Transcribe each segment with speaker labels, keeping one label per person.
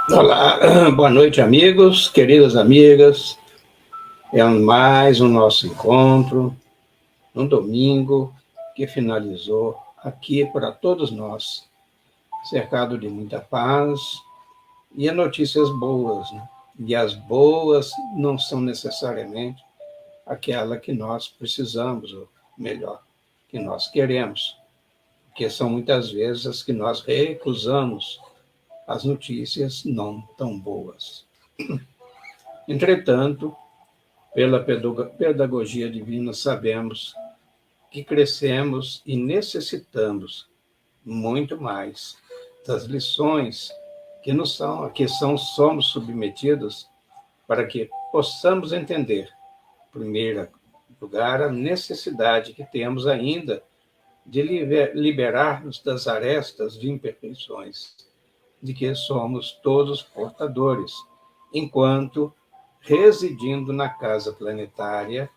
Speaker 1: Olá, boa noite, amigos, queridas amigas. É mais um nosso encontro, um domingo que finalizou aqui para todos nós, cercado de muita paz e notícias boas, né? E as boas não são necessariamente aquela que nós precisamos, ou melhor, que nós queremos, porque são muitas vezes as que nós recusamos, as notícias não tão boas. Entretanto, pela pedagogia divina, sabemos que crescemos e necessitamos muito mais das lições somos submetidos para que possamos entender, em primeiro lugar, a necessidade que temos ainda de liberar-nos das arestas de imperfeições, de que somos todos portadores, enquanto residindo na casa planetária,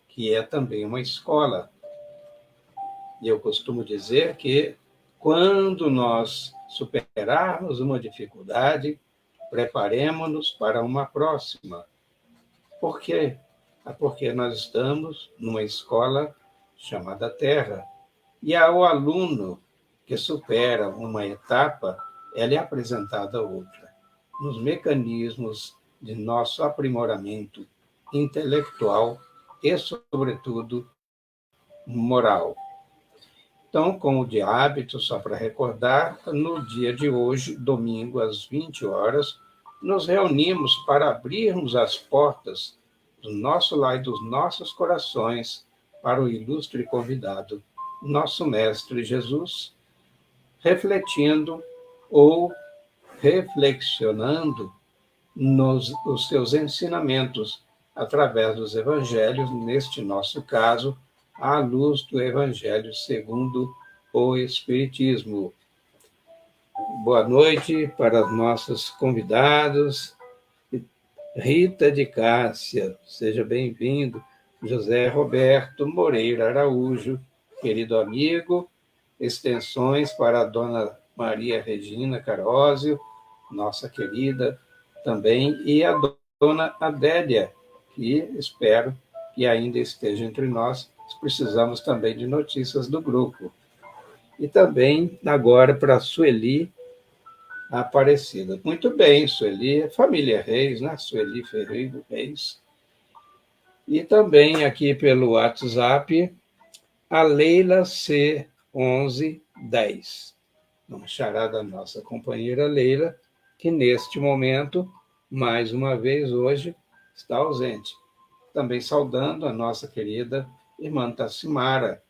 Speaker 1: que é também uma escola. E eu costumo dizer que quando nós superarmos uma dificuldade, preparemos-nos para uma próxima. Por quê? Porque nós estamos numa escola chamada Terra. E ao aluno que supera uma etapa, ela é apresentada a outra. Nos mecanismos de nosso aprimoramento intelectual e, sobretudo, moral. Então, como de hábito, só para recordar, no dia de hoje, domingo, às 20 horas, nos reunimos para abrirmos as portas do nosso lar e dos nossos corações para o ilustre convidado, nosso Mestre Jesus, refletindo ou reflexionando os seus ensinamentos através dos evangelhos, neste nosso caso, à luz do Evangelho segundo o Espiritismo. Boa noite para os nossos convidados. Rita de Cássia, seja bem-vindo. José Roberto Moreira Araújo, querido amigo. Extensões para a dona Maria Regina Carósio, nossa querida também, e a dona Adélia, que espero que ainda esteja entre nós. Precisamos também de notícias do grupo. E também, agora, para a Sueli Aparecida. Muito bem, Sueli, família Reis, né? Sueli Ferreiro Reis. E também aqui pelo WhatsApp, a Leila C1110. Uma charada da nossa companheira Leila, que neste momento, mais uma vez hoje, está ausente. Também saudando a nossa querida irmã Tassimara.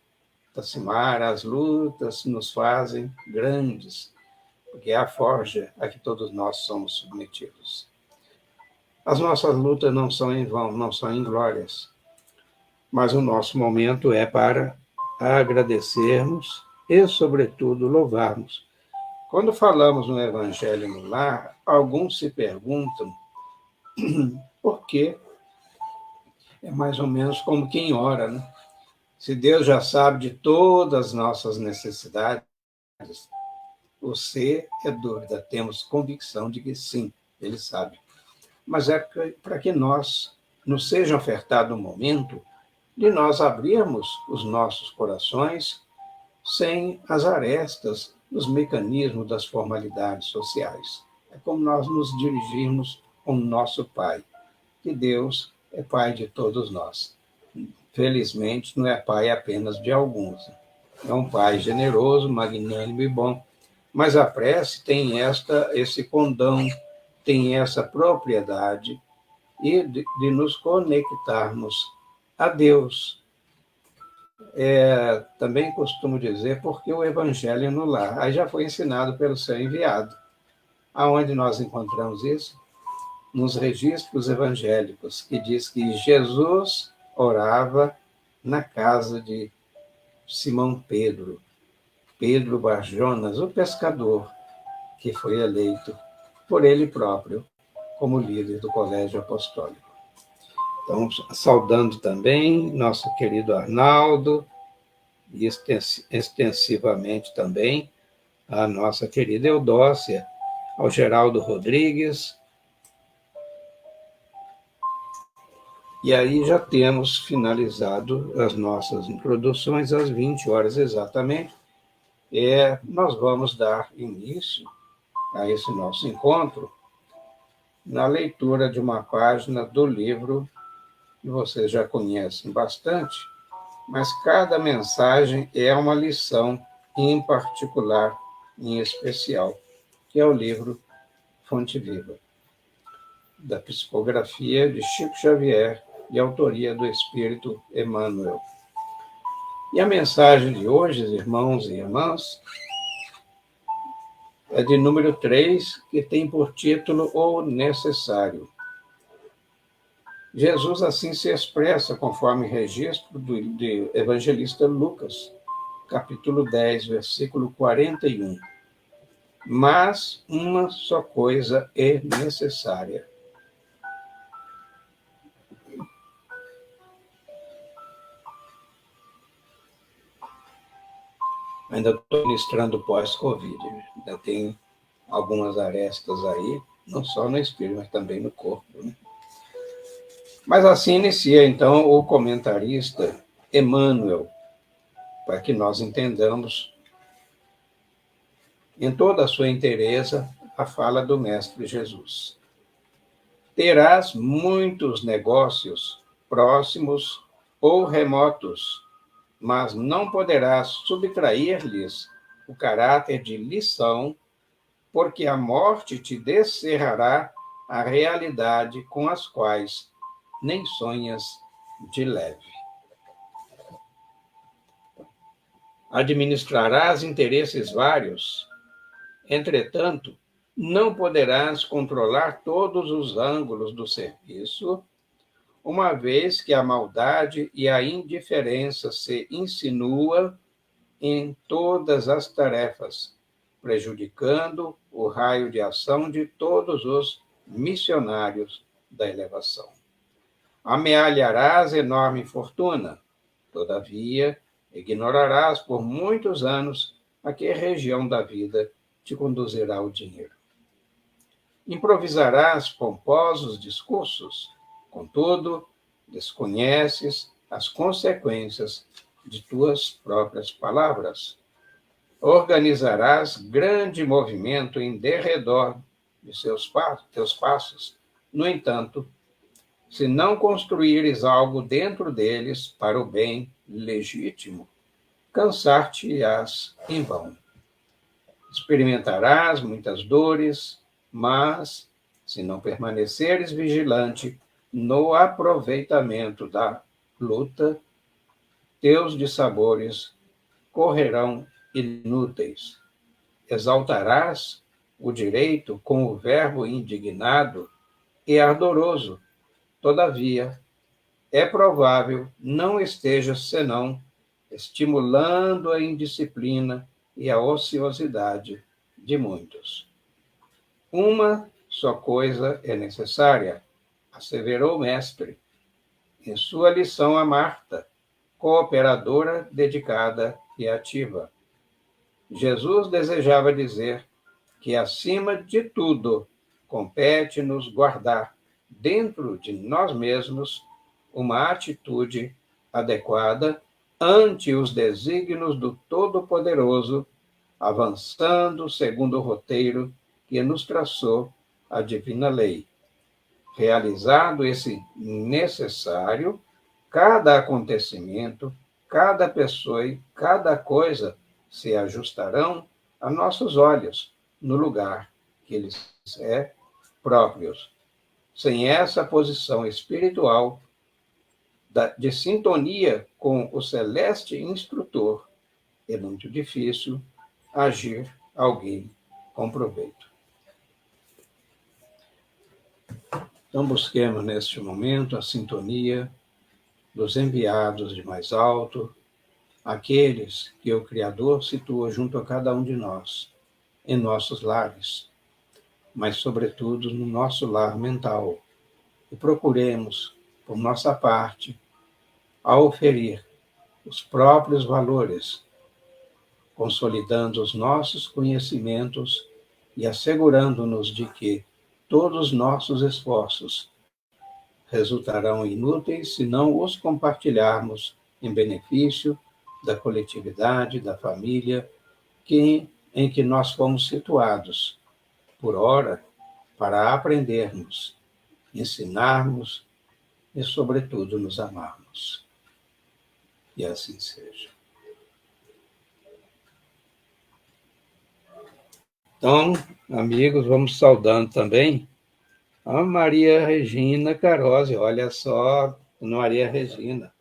Speaker 1: Tassimara, as lutas nos fazem grandes, porque é a forja a que todos nós somos submetidos. As nossas lutas não são em vão, não são inglórias, mas o nosso momento é para agradecermos e, sobretudo, louvarmos. Quando falamos no Evangelho no Lar, alguns se perguntam por que é mais ou menos como quem ora, né? Se Deus já sabe de todas as nossas necessidades, o ser é dúvida, temos convicção de que sim, Ele sabe. Mas é para que nos seja ofertado um momento de nós abrirmos os nossos corações sem as arestas dos mecanismos das formalidades sociais. É como nós nos dirigirmos ao nosso Pai, que Deus é Pai de todos nós. Felizmente, não é Pai apenas de alguns. É um Pai generoso, magnânimo e bom. Mas a prece tem esse condão, tem essa propriedade e de nos conectarmos a Deus. Também costumo dizer porque o Evangelho no lar. Aí já foi ensinado pelo seu enviado. Aonde nós encontramos isso? Nos registros evangélicos, que diz que Jesus orava na casa de Simão Pedro, Pedro Barjonas, o pescador, que foi eleito por ele próprio como líder do Colégio Apostólico. Então, saudando também nosso querido Arnaldo, e extensivamente também a nossa querida Eudócia, ao Geraldo Rodrigues. E aí já temos finalizado as nossas introduções às 20 horas exatamente. Nós vamos dar início a esse nosso encontro na leitura de uma página do livro que vocês já conhecem bastante, mas cada mensagem é uma lição em particular, em especial, que é o livro Fonte Viva, da psicografia de Chico Xavier, de autoria do Espírito Emmanuel. E a mensagem de hoje, irmãos e irmãs, é de número 3, que tem por título O Necessário. Jesus assim se expressa conforme registro do evangelista Lucas, capítulo 10, versículo 41. Mas uma só coisa é necessária. Ainda estou ministrando pós-Covid, ainda tem algumas arestas aí, não só no espírito, mas também no corpo, né? Mas assim inicia, então, o comentarista Emmanuel, para que nós entendamos em toda a sua inteireza a fala do Mestre Jesus. Terás muitos negócios próximos ou remotos, mas não poderás subtrair-lhes o caráter de lição, porque a morte te descerrará a realidade com as quais nem sonhas de leve. Administrarás interesses vários, entretanto, não poderás controlar todos os ângulos do serviço, uma vez que a maldade e a indiferença se insinua em todas as tarefas, prejudicando o raio de ação de todos os missionários da elevação. Amealharás enorme fortuna, todavia, ignorarás por muitos anos a que região da vida te conduzirá o dinheiro. Improvisarás pomposos discursos, contudo, desconheces as consequências de tuas próprias palavras. Organizarás grande movimento em derredor de teus passos. No entanto, se não construíres algo dentro deles para o bem legítimo, cansar-te-ás em vão. Experimentarás muitas dores, mas, se não permaneceres vigilante no aproveitamento da luta, teus dissabores correrão inúteis. Exaltarás o direito com o verbo indignado e ardoroso. Todavia, é provável não estejas senão estimulando a indisciplina e a ociosidade de muitos. Uma só coisa é necessária, asseverou o mestre, em sua lição a Marta, cooperadora dedicada e ativa. Jesus desejava dizer que, acima de tudo, compete-nos guardar dentro de nós mesmos uma atitude adequada ante os desígnios do Todo-Poderoso, avançando segundo o roteiro que nos traçou a divina lei. Realizado esse necessário, cada acontecimento, cada pessoa e cada coisa se ajustarão a nossos olhos no lugar que lhes é próprios. Sem essa posição espiritual de sintonia com o celeste instrutor, é muito difícil agir alguém com proveito. Então, busquemos neste momento a sintonia dos enviados de mais alto, aqueles que o Criador situa junto a cada um de nós, em nossos lares, mas, sobretudo, no nosso lar mental. E procuremos, por nossa parte, auferir os próprios valores, consolidando os nossos conhecimentos e assegurando-nos de que todos os nossos esforços resultarão inúteis se não os compartilharmos em benefício da coletividade, da família em que nós fomos situados, por ora, para aprendermos, ensinarmos e, sobretudo, nos amarmos. E assim seja. Então, amigos, vamos saudando também a Maria Regina Carozzi. Olha só, Maria Regina.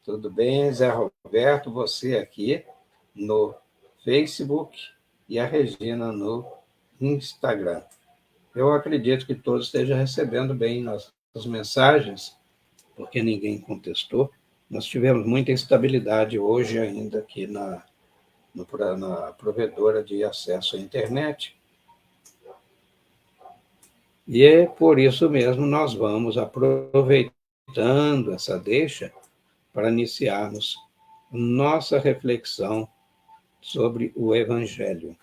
Speaker 1: Tudo bem, Zé Roberto? Você aqui no Facebook e a Regina no Instagram. Eu acredito que todos estejam recebendo bem nossas mensagens, porque ninguém contestou. Nós tivemos muita instabilidade hoje ainda aqui na provedora de acesso à internet. E é por isso mesmo nós vamos aproveitando essa deixa para iniciarmos nossa reflexão sobre o Evangelho.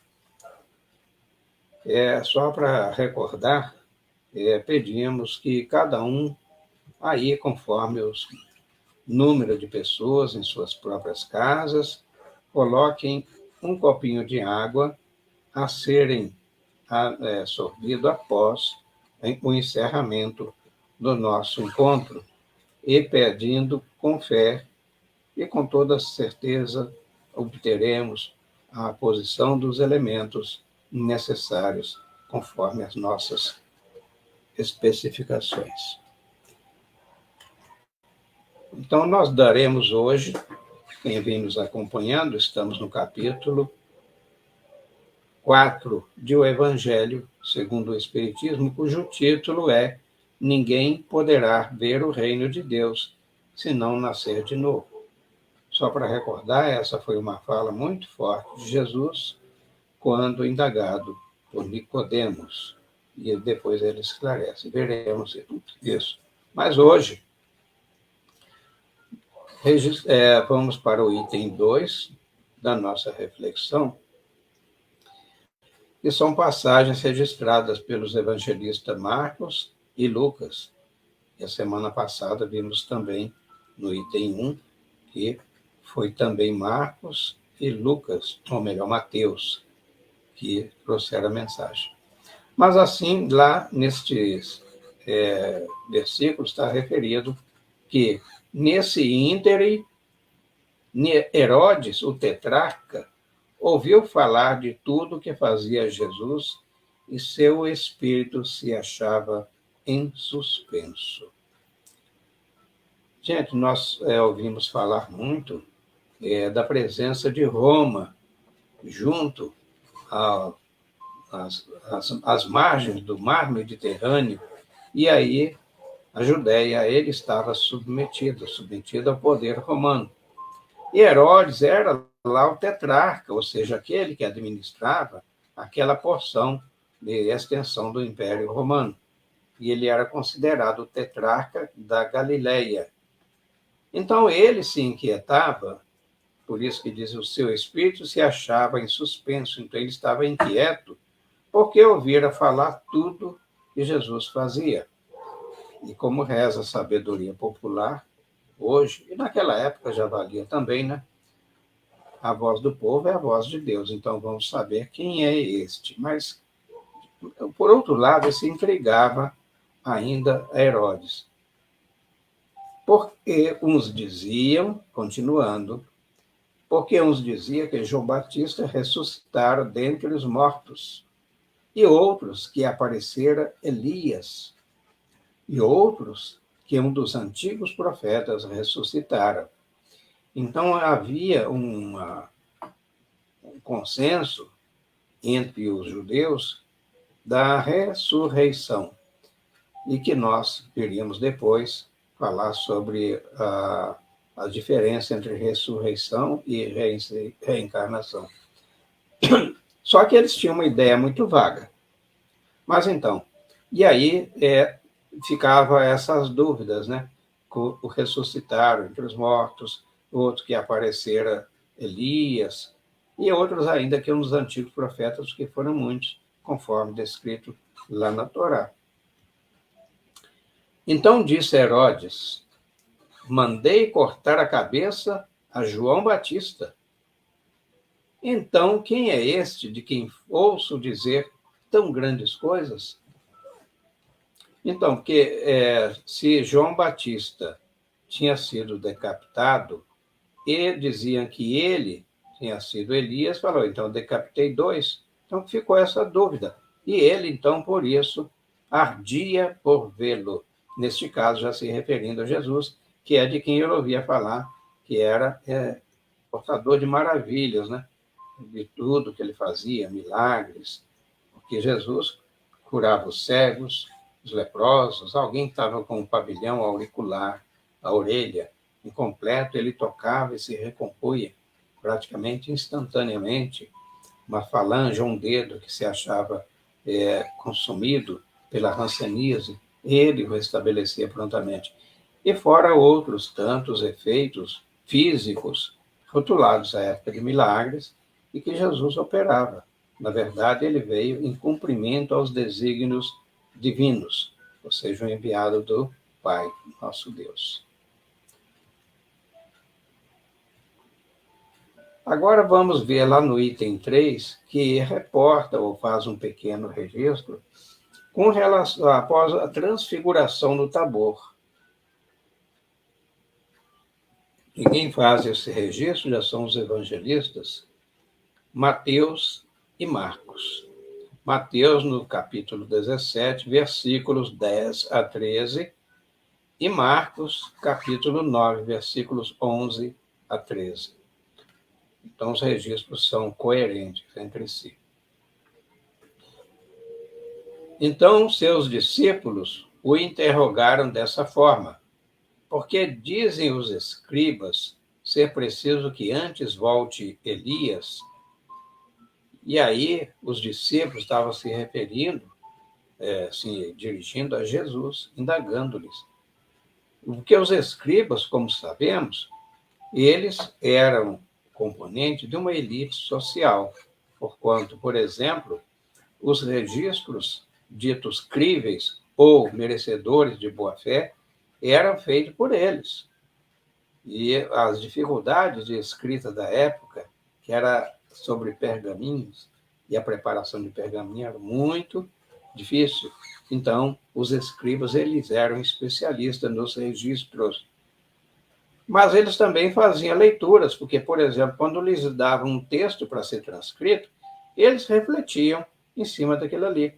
Speaker 1: Só para recordar, pedimos que cada um, aí conforme o número de pessoas em suas próprias casas, coloquem um copinho de água a serem sorvido após o encerramento do nosso encontro, e pedindo com fé e com toda certeza obteremos a posição dos elementos necessários conforme as nossas especificações. Então, nós daremos hoje, quem vem nos acompanhando, estamos no capítulo 4 de O Evangelho segundo o Espiritismo, cujo título é Ninguém poderá ver o reino de Deus se não nascer de novo. Só para recordar, essa foi uma fala muito forte de Jesus quando indagado por Nicodemos. E depois ele esclarece. Veremos isso. Mas hoje, vamos para o item 2 da nossa reflexão, que são passagens registradas pelos evangelistas Marcos e Lucas. E a semana passada vimos também no item 1, que foi também Marcos e Lucas, ou melhor, Mateus, que trouxeram a mensagem. Mas assim, lá nestes versículos está referido que, nesse íntere, Herodes, o tetrarca, ouviu falar de tudo que fazia Jesus e seu espírito se achava em suspenso. Gente, nós ouvimos falar muito da presença de Roma junto às margens do mar Mediterrâneo, e aí a Judéia ele estava submetida ao poder romano. E Herodes era lá o tetrarca, ou seja, aquele que administrava aquela porção de extensão do Império Romano. E ele era considerado o tetrarca da Galileia. Então ele se inquietava, por isso que diz o seu espírito se achava em suspenso, então ele estava inquieto, porque ouvira falar tudo que Jesus fazia. E como reza a sabedoria popular, hoje, e naquela época já valia também, né? A voz do povo é a voz de Deus, então vamos saber quem é este. Mas, por outro lado, se intrigava ainda a Herodes. Porque uns diziam, continuando, porque uns diziam que João Batista ressuscitara dentre os mortos, e outros que aparecera Elias, e outros que um dos antigos profetas ressuscitara. Então havia um consenso entre os judeus da ressurreição, e que nós iríamos depois falar sobre a diferença entre ressurreição e reencarnação. Só que eles tinham uma ideia muito vaga. Mas então, e aí ficava essas dúvidas, né? O ressuscitaram entre os mortos, outro que aparecera Elias, e outros ainda que uns antigos profetas, que foram muitos, conforme descrito lá na Torá. Então disse Herodes: mandei cortar a cabeça a João Batista. Então, quem é este de quem ouço dizer tão grandes coisas? Então, porque se João Batista tinha sido decapitado, e diziam que ele tinha sido Elias, falou, então decapitei 2. Então ficou essa dúvida. E ele, então, por isso, ardia por vê-lo. Neste caso, já se referindo a Jesus, que é de quem ele ouvia falar, que era portador de maravilhas, né? De tudo que ele fazia, milagres, porque Jesus curava os cegos, os leprosos, alguém que estava com um pavilhão auricular, a orelha incompleto, ele tocava e se recompunha praticamente instantaneamente. Uma falange ou um dedo que se achava consumido pela hanseníase, ele o restabelecia prontamente. E fora outros tantos efeitos físicos rotulados à época de milagres e que Jesus operava. Na verdade, ele veio em cumprimento aos desígnios divinos, ou seja, o enviado do Pai, nosso Deus. Agora vamos ver lá no item 3, que reporta ou faz um pequeno registro com relação após a transfiguração no Tabor. E quem faz esse registro já são os evangelistas Mateus e Marcos. Mateus, no capítulo 17, versículos 10 a 13, e Marcos, capítulo 9, versículos 11 a 13. Então, os registros são coerentes entre si. Então, seus discípulos o interrogaram dessa forma: porque dizem os escribas ser preciso que antes volte Elias? E aí, os discípulos estavam se referindo, se dirigindo a Jesus, indagando-lhes. Porque os escribas, como sabemos, eles eram componente de uma elite social, porquanto, por exemplo, os registros ditos críveis ou merecedores de boa-fé eram feitos por eles. E as dificuldades de escrita da época, que era sobre pergaminhos, e a preparação de pergaminho era muito difícil. Então, os escribas, eles eram especialistas nos registros. Mas eles também faziam leituras, porque, por exemplo, quando lhes davam um texto para ser transcrito, eles refletiam em cima daquilo ali.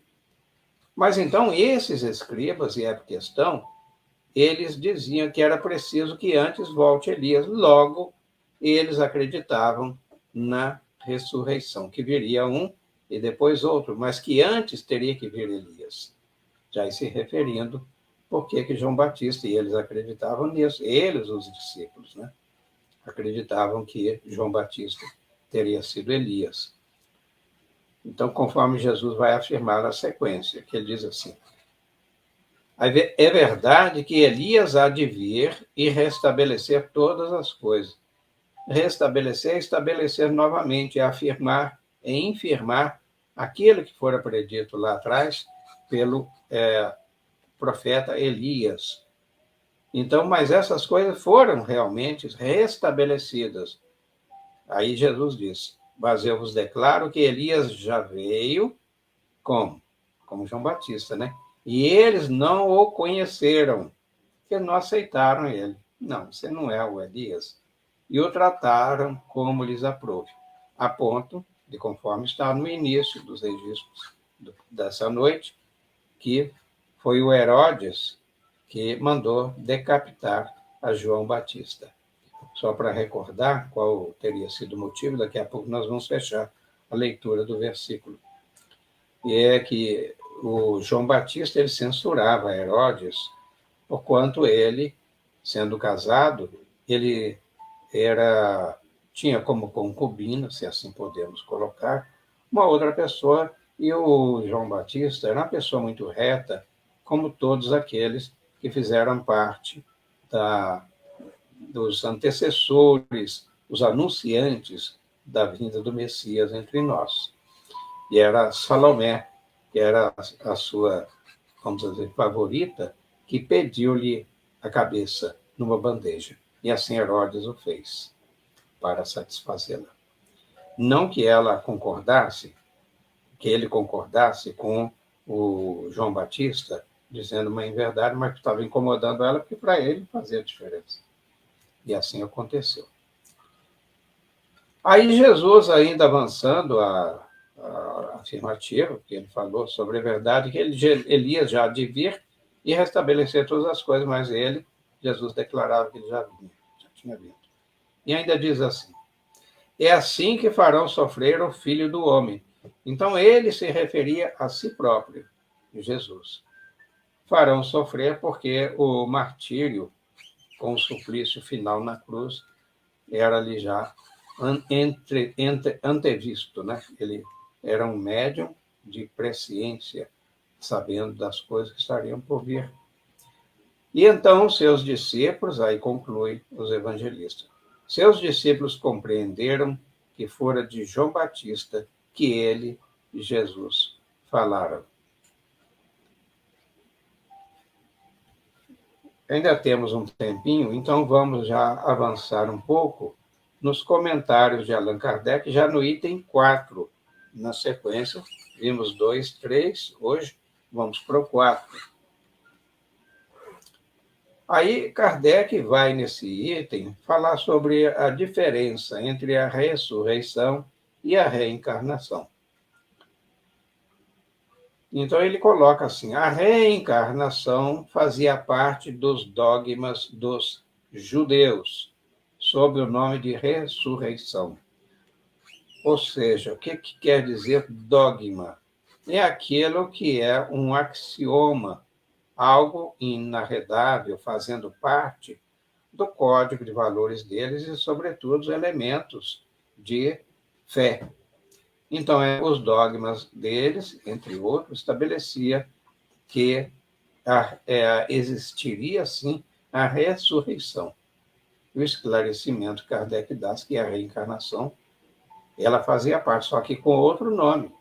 Speaker 1: Mas então, esses escribas, e é a questão, eles diziam que era preciso que antes volte Elias. Logo, eles acreditavam na ressurreição, que viria um e depois outro, mas que antes teria que vir Elias. Já se referindo por que João Batista, e eles acreditavam nisso, eles, os discípulos, né? Acreditavam que João Batista teria sido Elias. Então, conforme Jesus vai afirmar na sequência, que ele diz assim: é verdade que Elias há de vir e restabelecer todas as coisas. Restabelecer é estabelecer novamente, é afirmar, é infirmar aquilo que fora predito lá atrás pelo profeta Elias. Então, mas essas coisas foram realmente restabelecidas. Aí Jesus disse: mas eu vos declaro que Elias já veio como? Como João Batista, né? E eles não o conheceram, porque não aceitaram ele. Não, você não é o Elias. E o trataram como lhes aprouve, a ponto de, conforme está no início dos registros dessa noite, que foi o Herodes que mandou decapitar a João Batista. Só para recordar qual teria sido o motivo, daqui a pouco nós vamos fechar a leitura do versículo. E é que o João Batista ele censurava Herodes, porquanto ele, sendo casado, ele tinha como concubina, se assim podemos colocar, uma outra pessoa, e o João Batista era uma pessoa muito reta, como todos aqueles que fizeram parte dos antecessores, os anunciantes da vinda do Messias entre nós. E era Salomé, que era a sua, vamos dizer, favorita, que pediu-lhe a cabeça numa bandeja. E assim Herodes o fez, para satisfazê-la. Não que ela concordasse, que ele concordasse com o João Batista, dizendo uma inverdade, mas que estava incomodando ela, porque para ele fazia diferença. E assim aconteceu. Aí Jesus, ainda avançando a afirmativa, que ele falou sobre a verdade, que Elias já há de vir e restabelecer todas as coisas, mas ele, Jesus, declarava que ele já vinha, já tinha vindo. E ainda diz assim: é assim que farão sofrer o Filho do Homem. Então ele se referia a si próprio, Jesus. Farão sofrer porque o martírio, com o suplício final na cruz, era ali já antevisto, né? Ele era um médium de presciência, sabendo das coisas que estariam por vir. E então seus discípulos, aí conclui os evangelistas, seus discípulos compreenderam que fora de João Batista que ele, Jesus, falaram. Ainda temos um tempinho, então vamos já avançar um pouco nos comentários de Allan Kardec, já no item 4. Na sequência, vimos 2, 3, hoje vamos para o 4. Aí Kardec vai, nesse item, falar sobre a diferença entre a ressurreição e a reencarnação. Então ele coloca assim: a reencarnação fazia parte dos dogmas dos judeus, sob o nome de ressurreição. Ou seja, o que quer dizer dogma? É aquilo que é um axioma, algo inarredável, fazendo parte do código de valores deles e, sobretudo, os elementos de fé. Então, os dogmas deles, entre outros, estabelecia que existiria, sim, a ressurreição. O esclarecimento que Kardec dá, que a reencarnação, ela fazia parte, só que com outro nome.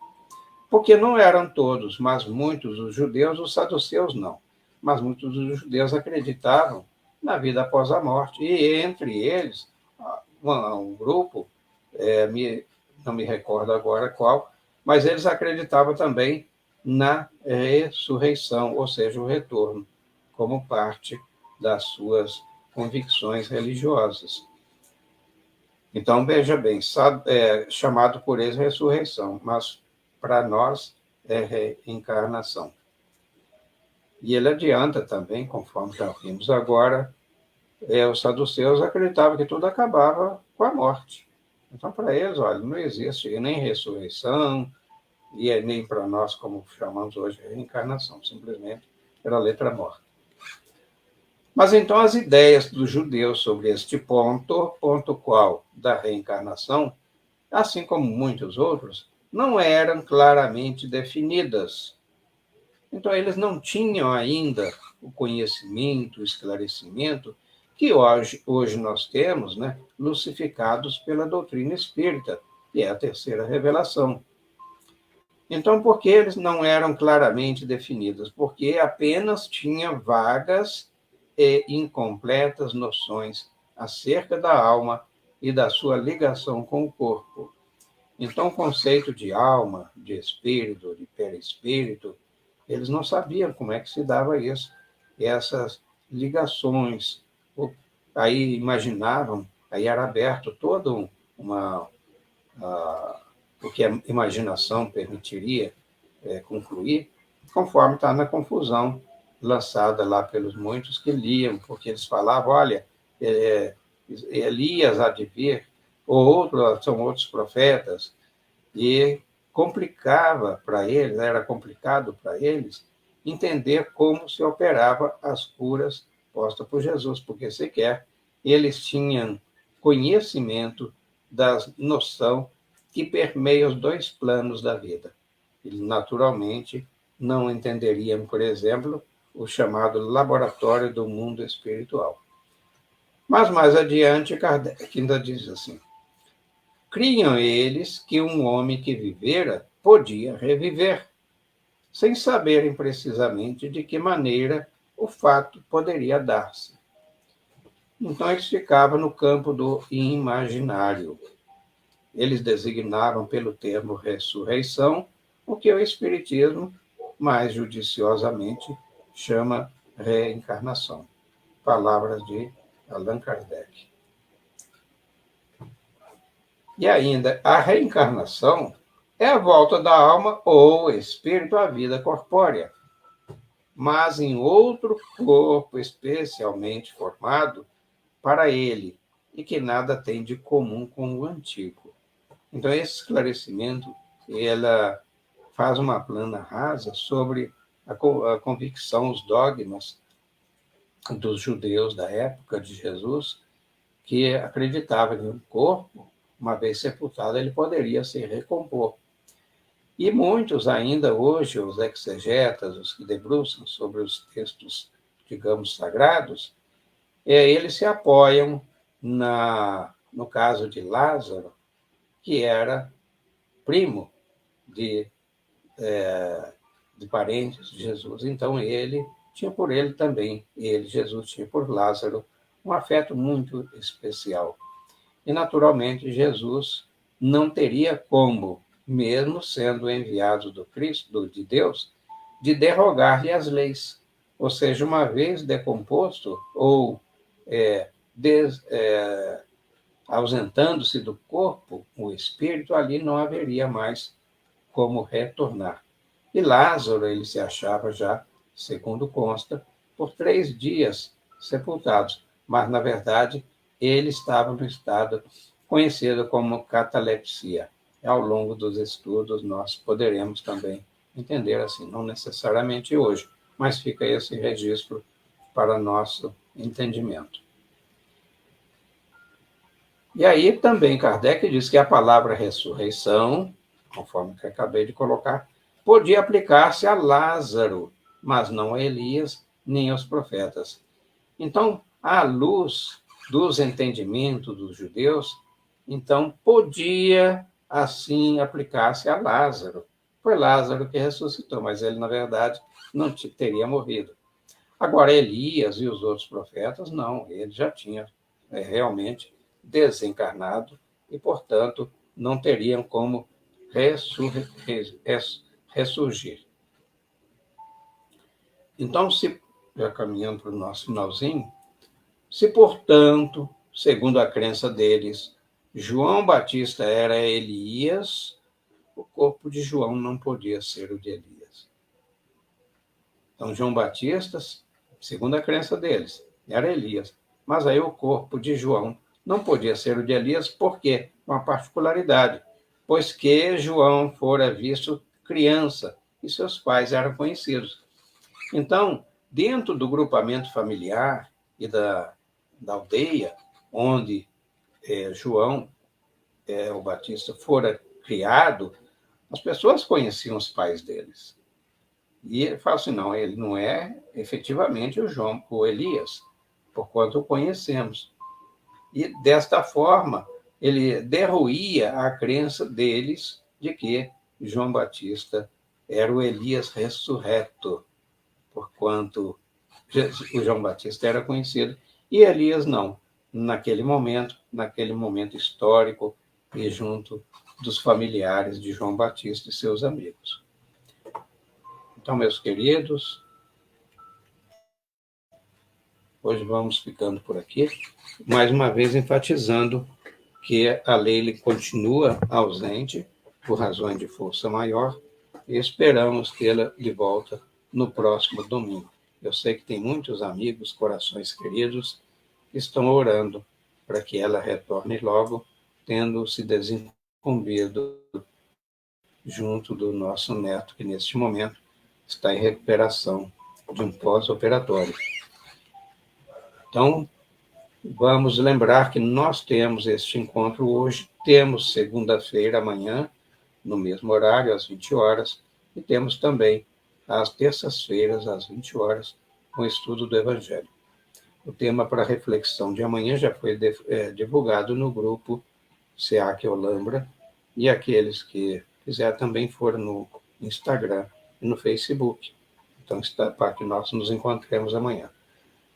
Speaker 1: Porque não eram todos, mas muitos os judeus, os saduceus não, mas muitos dos judeus acreditavam na vida após a morte. E entre eles, um grupo, não me recordo agora qual, mas eles acreditavam também na ressurreição, ou seja, o retorno, como parte das suas convicções religiosas. Então, veja bem, chamado por eles ressurreição, mas para nós é reencarnação. E ele adianta também, conforme já vimos agora, os saduceus acreditavam que tudo acabava com a morte. Então, para eles, olha, não existe nem ressurreição, e nem para nós, como chamamos hoje, reencarnação, simplesmente era letra morta. Mas então as ideias dos judeus sobre este ponto qual da reencarnação, assim como muitos outros, não eram claramente definidas. Então eles não tinham ainda o conhecimento, o esclarecimento que hoje nós temos, né, lucificados pela doutrina espírita, que é a terceira revelação. Então, por que eles não eram claramente definidos? Porque apenas tinha vagas e incompletas noções acerca da alma e da sua ligação com o corpo. Então, o conceito de alma, de espírito, de perispírito, eles não sabiam como é que se dava isso, essas ligações. Aí imaginavam, aí era aberto todo o que a imaginação permitiria concluir, conforme está na confusão lançada lá pelos muitos que liam, porque eles falavam, olha, Elias há de vir, ou são outros profetas, e complicava para eles, era complicado para eles, entender como se operava as curas postas por Jesus, porque sequer eles tinham conhecimento da noção que permeia os dois planos da vida. Eles, naturalmente, não entenderiam, por exemplo, o chamado laboratório do mundo espiritual. Mas mais adiante, Kardec ainda diz assim: criam eles que um homem que vivera podia reviver. sem saberem precisamente de que maneira o fato poderia dar-se. Então, eles ficavam no campo do imaginário. Eles designaram pelo termo ressurreição o que o Espiritismo, mais judiciosamente, chama reencarnação. Palavras de Allan Kardec. E ainda, a reencarnação é a volta da alma ou espírito à vida corpórea, mas em outro corpo especialmente formado para ele e que nada tem de comum com o antigo. Então, esse esclarecimento, ela faz uma plana rasa sobre a convicção, os dogmas dos judeus da época de Jesus, que acreditavam que o corpo, uma vez sepultado, ele poderia se recompor. E muitos ainda hoje, os exegetas, os que debruçam sobre os textos, digamos, sagrados, eles se apoiam no caso de Lázaro, que era primo de parentes de Jesus. Então, ele tinha por ele também, Jesus, tinha por Lázaro um afeto muito especial. E, naturalmente, Jesus não teria como, mesmo sendo enviado do Cristo, de Deus, de derrogar-lhe as leis. Ou seja, uma vez decomposto ou ausentando-se do corpo, o espírito, ali não haveria mais como retornar. E Lázaro, ele se achava já, segundo consta, por 3 dias sepultados, mas, na verdade, ele estava no estado conhecido como catalepsia. Ao longo dos estudos, nós poderemos também entender assim, não necessariamente hoje, mas fica esse registro para nosso entendimento. E aí também Kardec diz que a palavra ressurreição, conforme que acabei de colocar, podia aplicar-se a Lázaro, mas não a Elias nem aos profetas. Então, à luz dos entendimentos dos judeus, então podia assim aplicar-se a Lázaro. Foi Lázaro que ressuscitou, mas ele, na verdade, não teria morrido. Agora, Elias e os outros profetas, não, ele já tinha realmente desencarnado e, portanto, não teriam como ressurgir. Então, já caminhando para o nosso finalzinho, se, portanto, segundo a crença deles, João Batista era Elias, o corpo de João não podia ser o de Elias. Então, João Batista, segundo a crença deles, era Elias. Mas aí o corpo de João não podia ser o de Elias, por quê? Uma particularidade, pois que João fora visto criança e seus pais eram conhecidos. Então, dentro do grupamento familiar e da aldeia, onde João, o Batista, fora criado, as pessoas conheciam os pais deles. E ele fala assim, não, ele não é efetivamente o Elias, porquanto o conhecemos. E, desta forma, ele derruía a crença deles de que João Batista era o Elias ressurreto, porquanto o João Batista era conhecido e Elias não, naquele momento histórico e junto dos familiares de João Batista e seus amigos. Então, meus queridos, hoje vamos ficando por aqui, mais uma vez enfatizando que a lei continua ausente por razões de força maior e esperamos tê-la de volta no próximo domingo. Eu sei que tem muitos amigos, corações queridos, que estão orando para que ela retorne logo, tendo se desincumbido junto do nosso neto, que neste momento está em recuperação de um pós-operatório. Então, vamos lembrar que nós temos este encontro hoje, temos segunda-feira, amanhã, no mesmo horário, às 20 horas, e temos também, às terças-feiras, às 20 horas, um estudo do Evangelho. O tema para reflexão de amanhã já foi divulgado no grupo SEAC Olambra, e aqueles que quiser também foram no Instagram e no Facebook. Então, está para que nós nos encontremos amanhã.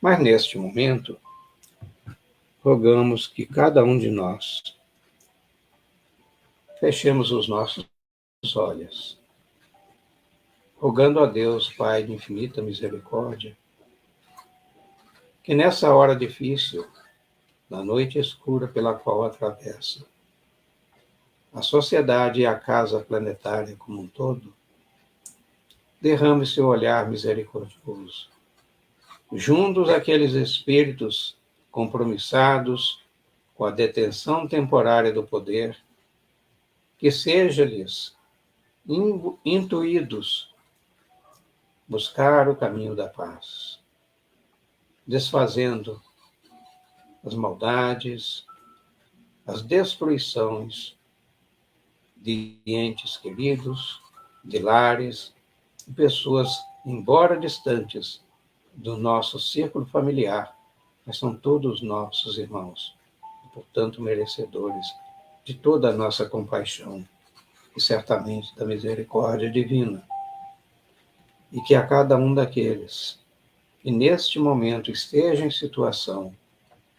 Speaker 1: Mas, neste momento, rogamos que cada um de nós fechemos os nossos olhos, rogando a Deus, Pai de infinita misericórdia, que nessa hora difícil, na noite escura pela qual atravessa a sociedade e a casa planetária como um todo, derrame seu olhar misericordioso. Juntos aqueles espíritos compromissados com a detenção temporária do poder, que seja-lhes intuídos buscar o caminho da paz, desfazendo as maldades, as destruições de entes queridos, de lares, de pessoas, embora distantes do nosso círculo familiar, mas são todos nossos irmãos, e, portanto, merecedores de toda a nossa compaixão e certamente da misericórdia divina. E que a cada um daqueles que neste momento esteja em situação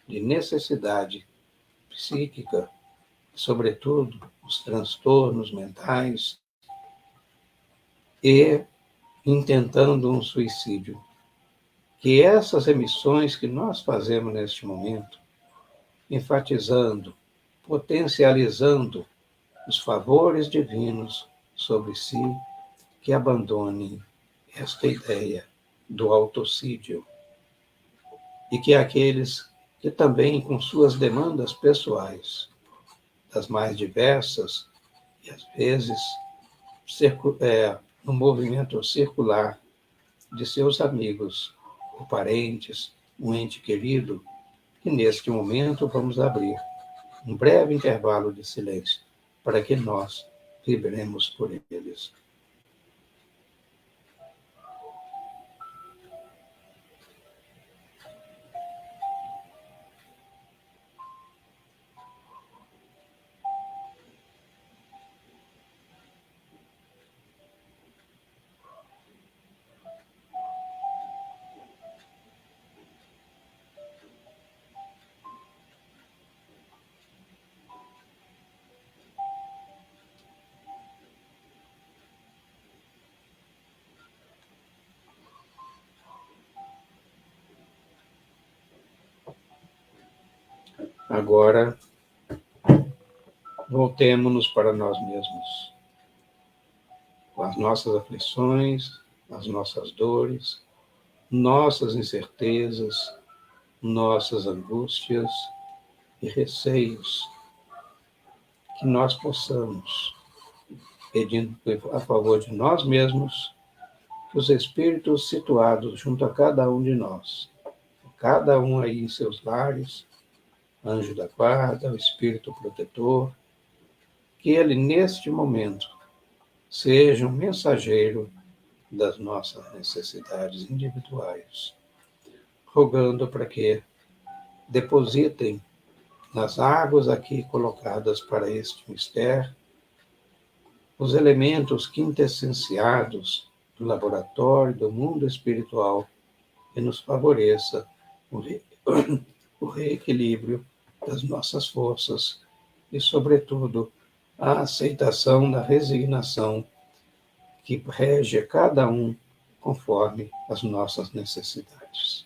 Speaker 1: de necessidade psíquica, sobretudo os transtornos mentais, e intentando um suicídio, que essas emissões que nós fazemos neste momento, enfatizando, potencializando os favores divinos sobre si, que abandonem esta ideia do autocídio e que aqueles que também com suas demandas pessoais, das mais diversas, e às vezes no movimento circular de seus amigos ou parentes, um ente querido, que neste momento vamos abrir um breve intervalo de silêncio para que nós vibremos por eles. Agora, voltemo-nos para nós mesmos, com as nossas aflições, as nossas dores, nossas incertezas, nossas angústias e receios, que nós possamos, pedindo a favor de nós mesmos, que os espíritos situados junto a cada um de nós, cada um aí em seus lares, anjo da guarda, o espírito protetor, que ele, neste momento, seja um mensageiro das nossas necessidades individuais, rogando para que depositem nas águas aqui colocadas para este mistério os elementos quintessenciados do laboratório do mundo espiritual que nos favoreça o reequilíbrio das nossas forças e, sobretudo, a aceitação da resignação que rege a cada um conforme as nossas necessidades.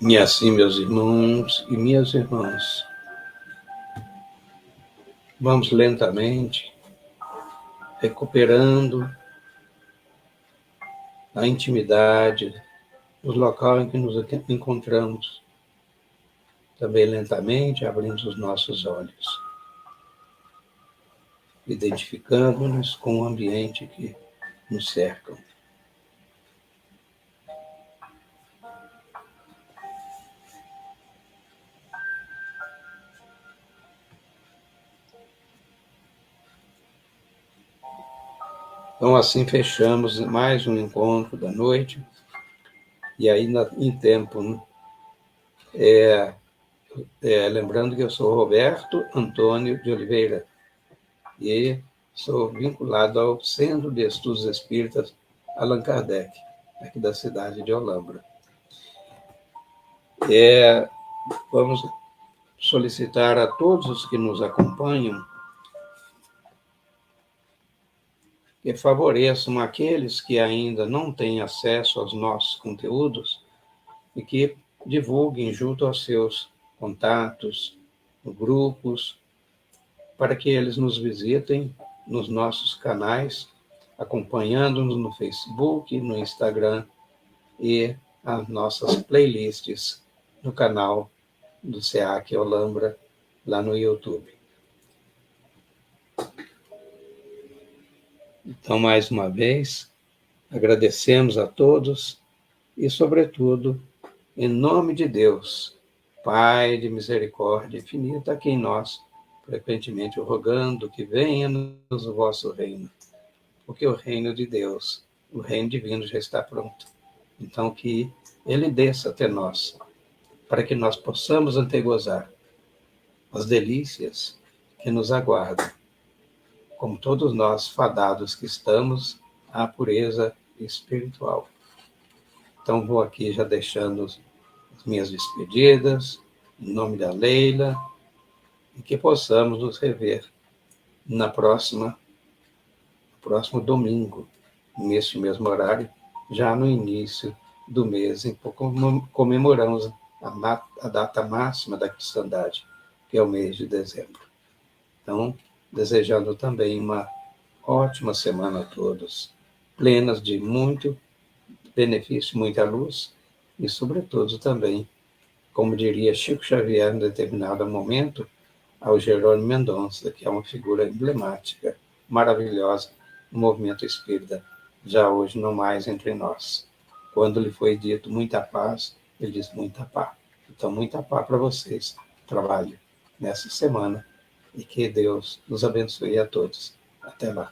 Speaker 1: E assim, meus irmãos e minhas irmãs, vamos lentamente recuperando a intimidade do local em que nos encontramos. Também lentamente abrimos os nossos olhos, identificando-nos com o ambiente que nos cerca. Então, assim fechamos mais um encontro da noite, e ainda em tempo, né? Lembrando que eu sou Roberto Antônio de Oliveira, e sou vinculado ao Centro de Estudos Espíritas Allan Kardec, aqui da cidade de Olambra. Vamos solicitar a todos os que nos acompanham que favoreçam aqueles que ainda não têm acesso aos nossos conteúdos e que divulguem junto aos seus contatos, grupos, para que eles nos visitem nos nossos canais, acompanhando-nos no Facebook, no Instagram e as nossas playlists no canal do SEAC Olambra, lá no YouTube. Então, mais uma vez, agradecemos a todos e, sobretudo, em nome de Deus, Pai de misericórdia infinita, a quem nós frequentemente rogando que venha-nos o vosso reino, porque o reino de Deus, o reino divino já está pronto. Então, que ele desça até nós, para que nós possamos antegozar as delícias que nos aguardam, como todos nós fadados que estamos à pureza espiritual. Então, vou aqui já deixando as minhas despedidas, em nome da Leila, e que possamos nos rever no próximo próximo domingo, neste mesmo horário, já no início do mês, em que comemoramos a data máxima da cristandade, que é o mês de dezembro. Então, desejando também uma ótima semana a todos, plenas de muito benefício, muita luz e, sobretudo, também, como diria Chico Xavier em determinado momento, ao Jerônimo Mendonça, que é uma figura emblemática, maravilhosa, no movimento espírita, já hoje não mais entre nós. Quando lhe foi dito muita paz, ele disse muita paz. Então, muita paz para vocês. Trabalho nessa semana e que Deus nos abençoe a todos. Até lá.